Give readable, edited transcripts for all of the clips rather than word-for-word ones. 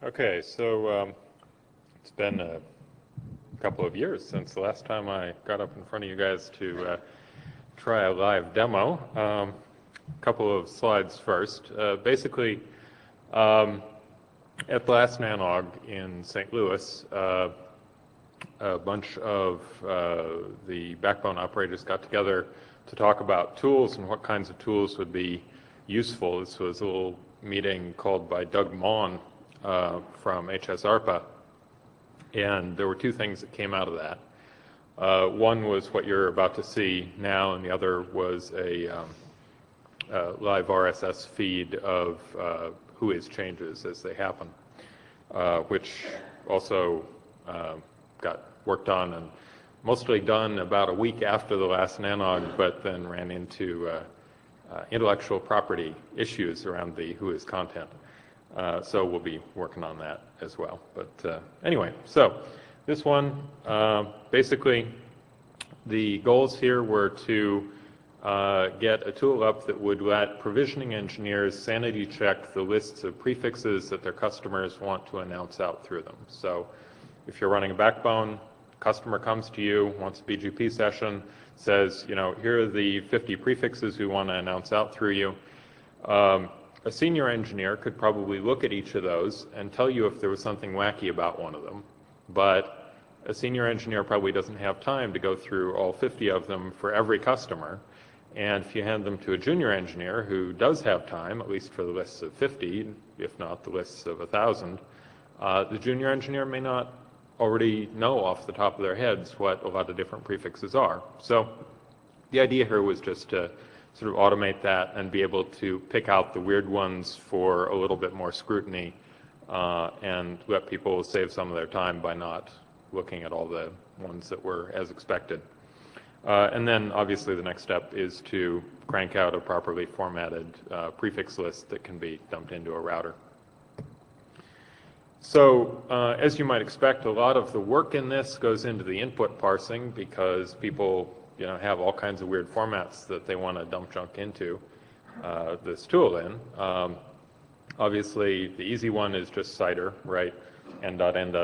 Okay, so it's been a couple of years since the last time I got up in front of you guys to try a live demo. A couple of slides first. Basically, at the last NANOG in St. Louis, a bunch of the backbone operators got together to talk about tools and what kinds of tools would be useful. This was a little meeting called by Doug Maughan from HSARPA, and there were two things that came out of that. One was what you're about to see now, and the other was a live RSS feed of whois changes as they happen, which also got worked on and mostly done about a week after the last NANOG, but then ran into intellectual property issues around the whois content. So we'll be working on that as well. But anyway, so this one, basically the goals here were to get a tool up that would let provisioning engineers sanity check the lists of prefixes that their customers want to announce out through them. So if you're running a backbone, customer comes to you, wants a BGP session, says, you know, here are the 50 prefixes we want to announce out through you. A senior engineer could probably look at each of those and tell you if there was something wacky about one of them, but a senior engineer probably doesn't have time to go through all 50 of them for every customer. And if you hand them to a junior engineer who does have time, at least for the lists of 50, if not the lists of 1,000, the junior engineer may not already know off the top of their heads what a lot of different prefixes are. So the idea here was just to sort of automate that and be able to pick out the weird ones for a little bit more scrutiny and let people save some of their time by not looking at all the ones that were as expected. And then obviously the next step is to crank out a properly formatted prefix list that can be dumped into a router. So as you might expect, a lot of the work in this goes into the input parsing because people have all kinds of weird formats that they want to dump junk into this tool in. Obviously, the easy one is just CIDR, right? n.n.n.n/mask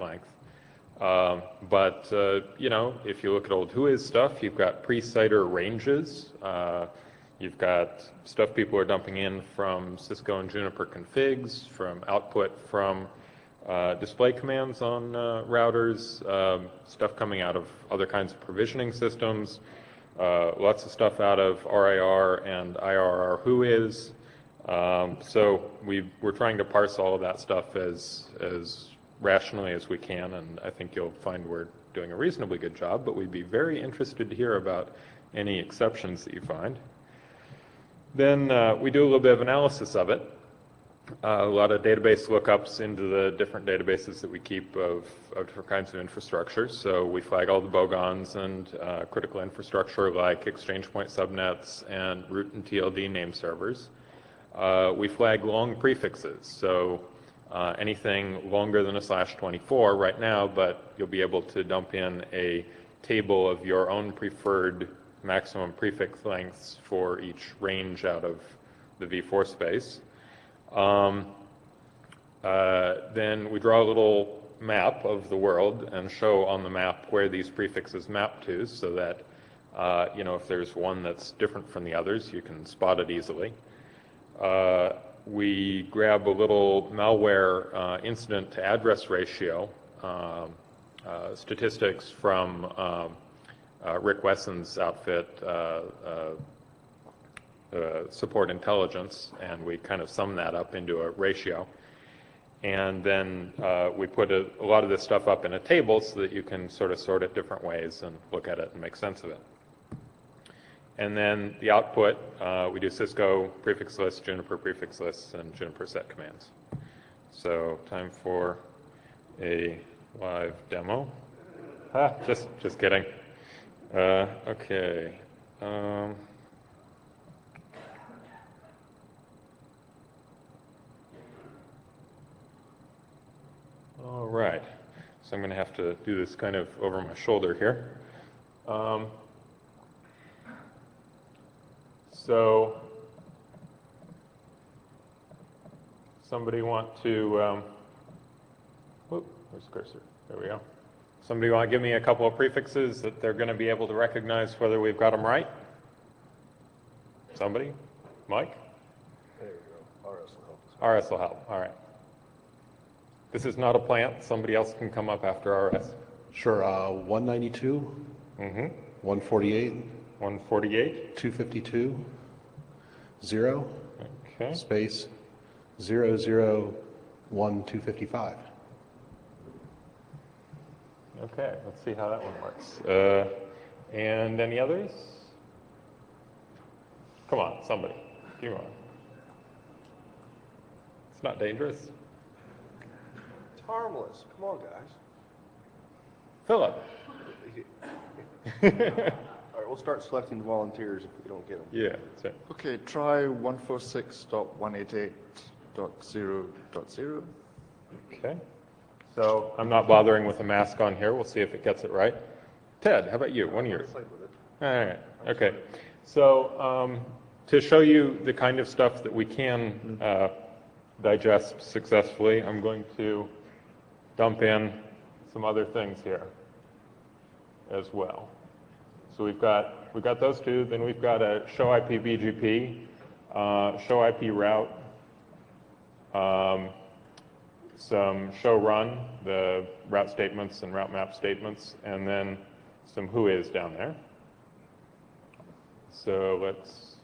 length. But if you look at old whois stuff, you've got pre-CIDR ranges. You've got stuff people are dumping in from Cisco and Juniper configs, from output from display commands on routers, stuff coming out of other kinds of provisioning systems, lots of stuff out of RIR and IRR whois. So we're trying to parse all of that stuff as rationally as we can, and I think you'll find we're doing a reasonably good job, but we'd be very interested to hear about any exceptions that you find. Then we do a little bit of analysis of it. A lot of database lookups into the different databases that we keep of different kinds of infrastructure. So we flag all the bogons and critical infrastructure like exchange point subnets and root and TLD name servers. We flag long prefixes. So anything longer than a /24 right now, but you'll be able to dump in a table of your own preferred maximum prefix lengths for each range out of the V4 space. Then we draw a little map of the world and show on the map where these prefixes map to so that, if there's one that's different from the others, you can spot it easily. We grab a little malware incident to address ratio statistics from Rick Wesson's outfit, Support Intelligence, and we kind of sum that up into a ratio. And then we put a lot of this stuff up in a table so that you can sort of sort it different ways and look at it and make sense of it. And then the output, we do Cisco prefix lists, Juniper prefix lists, and Juniper set commands. So time for a live demo. Just kidding. Okay. All right, so I'm going to have to do this kind of over my shoulder here. somebody want to, whoop, where's the cursor? There we go. Somebody want to give me a couple of prefixes that they're going to be able to recognize whether we've got them right? Somebody? Mike? There you go. RS will help us. RS will help, all right. This is not a plant. Somebody else can come up after RS. Sure. 192, 148, 148. 252, 0, Okay. space 001 255. Okay, let's see how that one works. And any others? Come on, somebody. Come on. It's not dangerous. It's harmless. Come on, guys. Philip. All right, we'll start selecting volunteers if we don't get them. Yeah, that's it. Okay, try 146.188.0.0. Okay. So I'm not bothering with a mask on here. We'll see if it gets it right. Ted, how about you? One of yours. Play with it. All right. Okay. So to show you the kind of stuff that we can digest successfully, I'm going to dump in some other things here as well. So we've got those two. Then we've got a show IP BGP, show IP route, some show run, the route statements and route map statements, and then some who is down there. So let's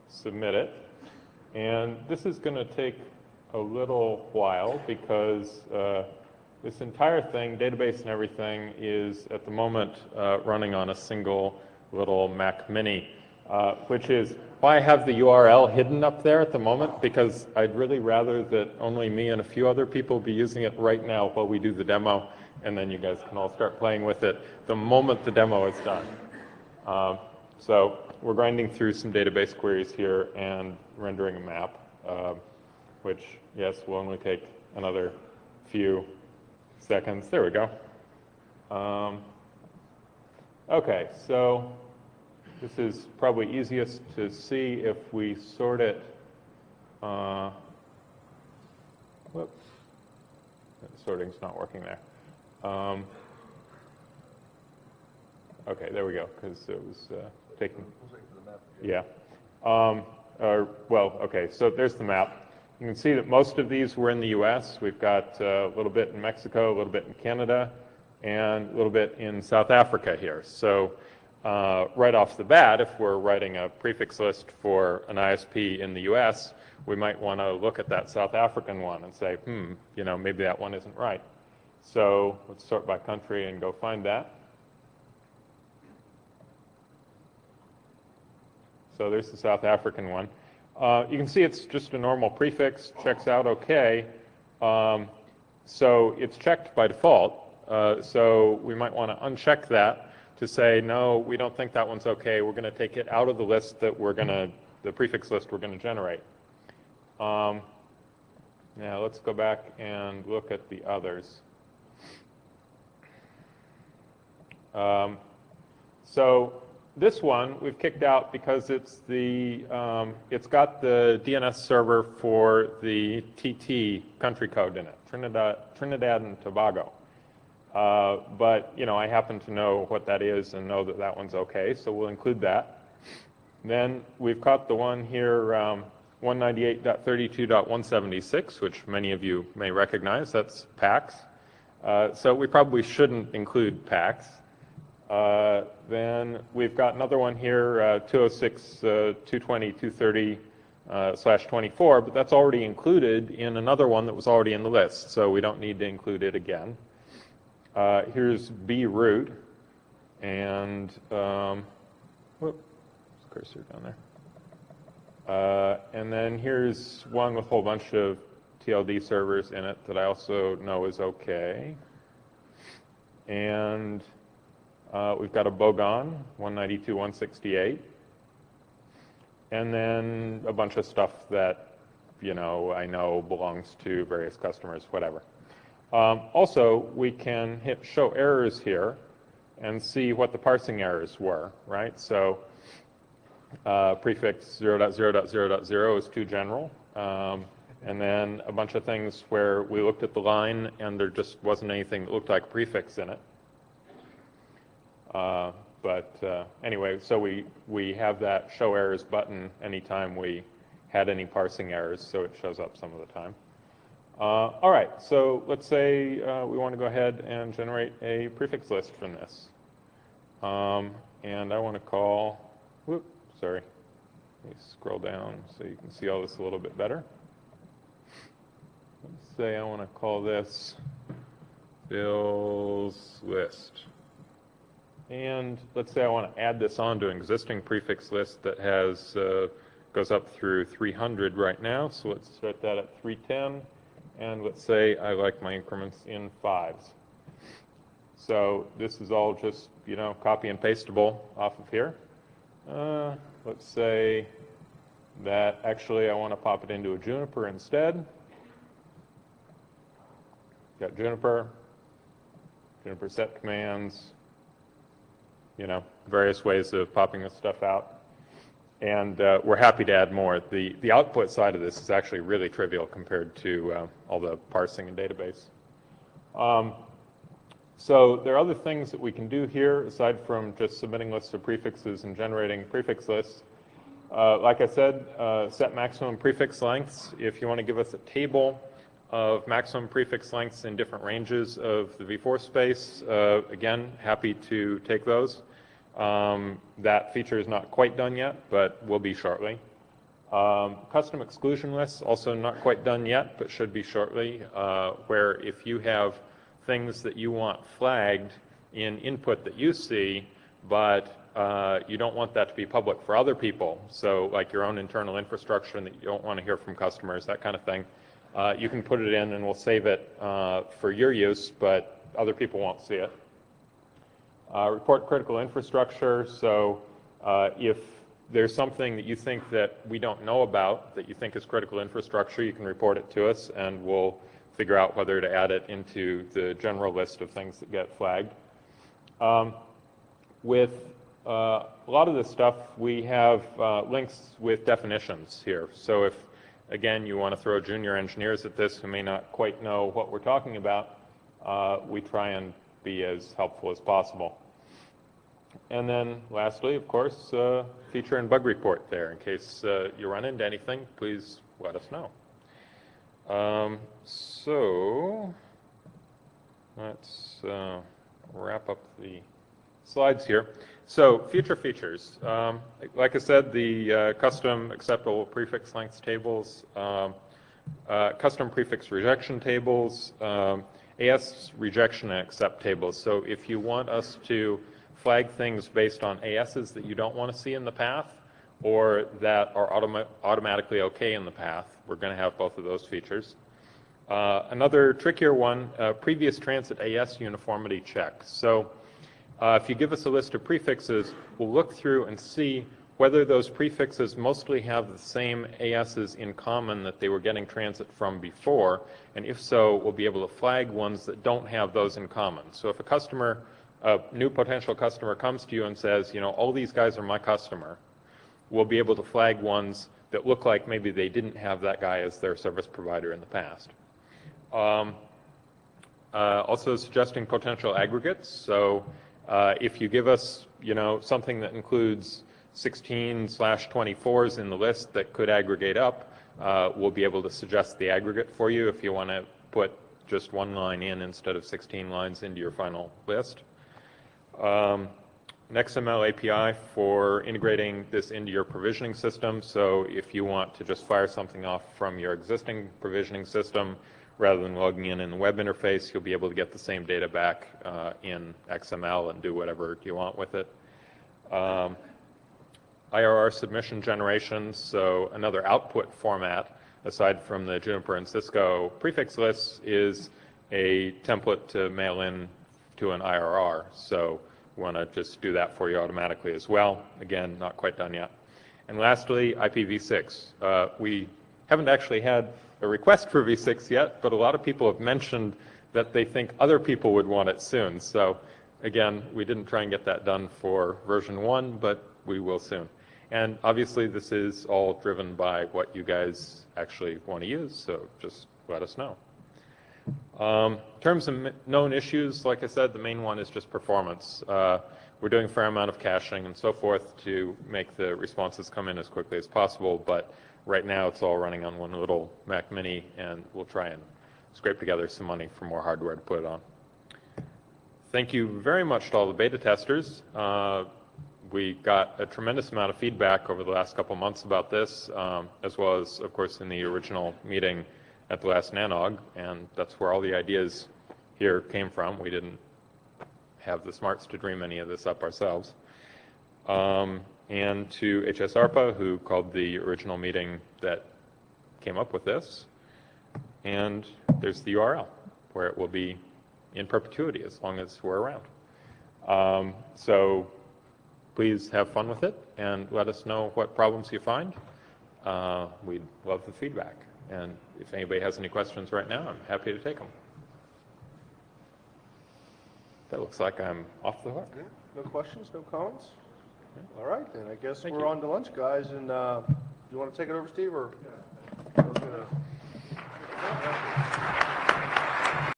submit it. And this is going to take a little while because this entire thing, database and everything, is at the moment running on a single little Mac Mini, which is why I have the URL hidden up there at the moment, because I'd really rather that only me and a few other people be using it right now while we do the demo, and then you guys can all start playing with it the moment the demo is done. So we're grinding through some database queries here and rendering a map, which, yes, will only take another few seconds. There we go. Okay, so this is probably easiest to see if we sort it. Whoop. Sorting's not working there. Okay, there we go, because it was taking. Yeah. Well, okay, so there's the map. You can see that most of these were in the US. We've got a little bit in Mexico, a little bit in Canada, and a little bit in South Africa here. So right off the bat, if we're writing a prefix list for an ISP in the US, we might want to look at that South African one and say, you know, maybe that one isn't right. So let's sort by country and go find that. So there's the South African one. You can see it's just a normal prefix, checks out okay. So it's checked by default. So we might want to uncheck that to say, no, we don't think that one's okay. We're going to take it out of the list that we're going to, the prefix list we're going to generate. Now let's go back and look at the others. So this one we've kicked out because it's the it's got the DNS server for the TT country code in it, Trinidad and Tobago. But you know, I happen to know what that is and know that that one's okay, so we'll include that. Then we've got the one here, 198.32.176, which many of you may recognize. That's PAX. So we probably shouldn't include PAX. Then we've got another one here, 206.220.230/24, but that's already included in another one that was already in the list, so we don't need to include it again. Here's B-root, and whoop, cursor down there. And then here's one with a whole bunch of TLD servers in it that I also know is okay. And we've got a Bogon, 192.168. And then a bunch of stuff that, you know, I know belongs to various customers, whatever. Also, we can hit show errors here and see what the parsing errors were, right? So prefix 0.0.0.0 is too general, And then a bunch of things where we looked at the line and there just wasn't anything that looked like a prefix in it. Anyway, so we have that show errors button anytime we had any parsing errors, so it shows up some of the time. All right, so let's say we want to go ahead and generate a prefix list from this. And I want to call, sorry, let me scroll down so you can see all this a little bit better. Let's say I want to call this Bill's list. And let's say I want to add this on to an existing prefix list that has goes up through 300 right now. So let's start that at 310. And let's say I like my increments in 5s. So this is all just, copy and pastable off of here. Let's say that actually I want to pop it into a Juniper instead. Got Juniper set commands, various ways of popping this stuff out. And we're happy to add more. The output side of this is actually really trivial compared to all the parsing and database. So there are other things that we can do here aside from just submitting lists of prefixes and generating prefix lists. Like I said, set maximum prefix lengths. If you want to give us a table of maximum prefix lengths in different ranges of the v4 space, again, happy to take those. That feature is not quite done yet, but will be shortly. Custom exclusion lists, also not quite done yet, but should be shortly, where if you have things that you want flagged in input that you see, but you don't want that to be public for other people, so like your own internal infrastructure that you don't want to hear from customers, that kind of thing, you can put it in and we'll save it for your use, but other people won't see it. Report critical infrastructure, so if there's something that you think that we don't know about that you think is critical infrastructure, you can report it to us and we'll figure out whether to add it into the general list of things that get flagged. With a lot of this stuff, we have links with definitions here. So if, again, you want to throw junior engineers at this who may not quite know what we're talking about, we try and be as helpful as possible. And then lastly, of course, feature and bug report there. In case you run into anything, please let us know. So let's wrap up the slides here. So future features. Like I said, the custom acceptable prefix lengths tables, custom prefix rejection tables, AS rejection and accept tables. So if you want us to flag things based on ASs that you don't want to see in the path or that are automatically okay in the path, we're going to have both of those features. Another trickier one, previous transit AS uniformity check. So if you give us a list of prefixes, we'll look through and see whether those prefixes mostly have the same ASs in common that they were getting transit from before, and if so, we'll be able to flag ones that don't have those in common. So if a customer, a new potential customer comes to you and says, all these guys are my customer, we'll be able to flag ones that look like maybe they didn't have that guy as their service provider in the past. Also suggesting potential aggregates. So if you give us, something that includes 16/24s in the list that could aggregate up, we'll be able to suggest the aggregate for you if you want to put just one line in instead of 16 lines into your final list. XML API for integrating this into your provisioning system. So if you want to just fire something off from your existing provisioning system, rather than logging in the web interface, you'll be able to get the same data back in XML and do whatever you want with it. IRR submission generation, so another output format, aside from the Juniper and Cisco prefix lists, is a template to mail in to an IRR. So we want to just do that for you automatically as well. Again, not quite done yet. And lastly, IPv6. We haven't actually had a request for v6 yet, but a lot of people have mentioned that they think other people would want it soon. So again, we didn't try and get that done for version 1, but we will soon. And obviously, this is all driven by what you guys actually want to use, so just let us know. In terms of known issues, like I said, the main one is just performance. We're doing a fair amount of caching and so forth to make the responses come in as quickly as possible, but right now it's all running on one little Mac Mini, and we'll try and scrape together some money for more hardware to put it on. Thank you very much to all the beta testers. We got a tremendous amount of feedback over the last couple months about this, as well as, of course, in the original meeting at the last NANOG, and that's where all the ideas here came from. We didn't have the smarts to dream any of this up ourselves. And to HSARPA, who called the original meeting that came up with this. And there's the URL, where it will be in perpetuity as long as we're around. So please have fun with it and let us know what problems you find. We'd love the feedback. And if anybody has any questions right now, I'm happy to take them. That looks like I'm off the hook. Yeah, no questions, no comments? All right, then I guess Thank we're you. on to lunch, guys, and you want to take it over, Steve, or?